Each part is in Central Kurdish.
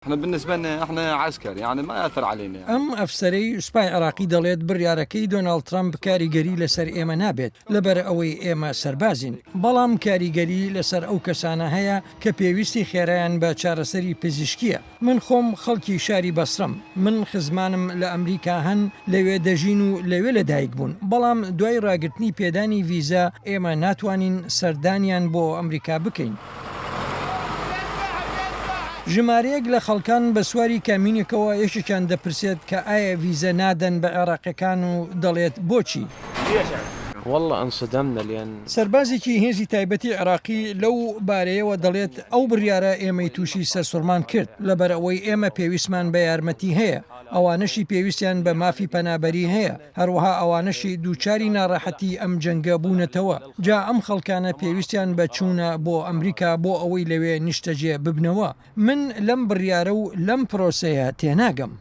احنا بالنسبه لنا احنا عسكر يعني ما ياثر علينا يعني. ئەم ئەفسەرەی سوپای عراقی دەڵێت بڕیارەکەی دۆناڵد ترامپ کاریگەری لەسەر ئێمە نابێت لەبەر ئەوەی ئێمە سەربازین، بەڵام کاریگەری لەسەر ئەو کەسانە هەیە کە پێویستی خێرایان بە چارەسەری پزیشکیە. من خۆم خەڵکی شاری بەسرم، من خزمانم لە ئەمریکا هەن لەوێ دەژین و لەوێ لەدایک بوون، بەڵام دوای ڕاگررتنی پێدانی ویزا ئێمە ناتوانین سەردانیان بۆ ئەمریکا بکەین. ژمارەیەک لە خەڵکان بە سواری کامینێکەوە یەکێکیان دەپرسێت کە ئایا ویزە نادەن بە عێراقیەکان و دەڵێت بۆچی؟ والله انصدمنا لأن سەربازێکی هێزی تایبەتی عێراقی لەو بارەیەوە دەڵێت ئەو بڕیارە ئێمەی تووشی سەرسوڕمان کرد لەبەر ئەوەی ئێمە پێویستمان بە یارمەتی هەیە، ئەوانەشی پێویستیان بە مافی پەنابەری هەیە، هەروەها ئەوانەشی دووچاری ناڕەحەتی ئەم جەنگە بوونەتەوە. جا ئەم خەڵکانە پێویستیان بە چوونە بۆ ئەمریکا بۆ ئەوەی لەوێ نیشتەجێ ببنەوە. من لەم بڕیارە و لەم پرۆسەیە تێناگەم.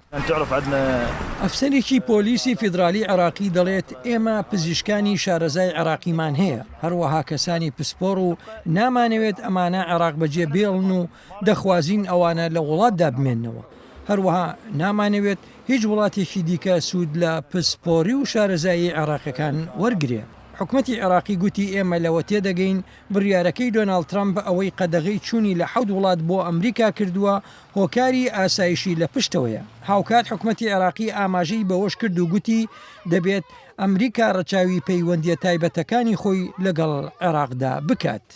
ئەفسەرێکی پۆلیسی فیدرالی عێراقی دەڵێت ئێمە پزیشکانی شارەزای عێراقیمان هەیە، هەروەها کەسانی پسپۆڕ و نامانەوێت ئەمانە عێراق بەجێ بێڵن و دەخوازین ئەوانە لە وڵاتدا بمێننەوە. هەروەها نامانەوێت هیچ وڵاتێکی دیکە سوود لە پسپۆری و شارەزایی عێراقەکان وەرگێ. حکوومەتی عێراقی گوتی ئێمە لەوە تێدەگەین بڕیارەکەی دۆناڵد ترامپ ئەوەی قەدەغەی چوونی لە 7 وڵات بۆ ئەمریکا کردووە هۆکاری ئاسایشی لە پشتەوەیە. هاوکات حکوومەتی عێراقی ئاماژەی بەوەش کرد و گوتی دەبێت ئەمریکا ڕەچاوی پەیوەندیە تایبەتەکانی خۆی لەگەڵ عێراقدا بکات.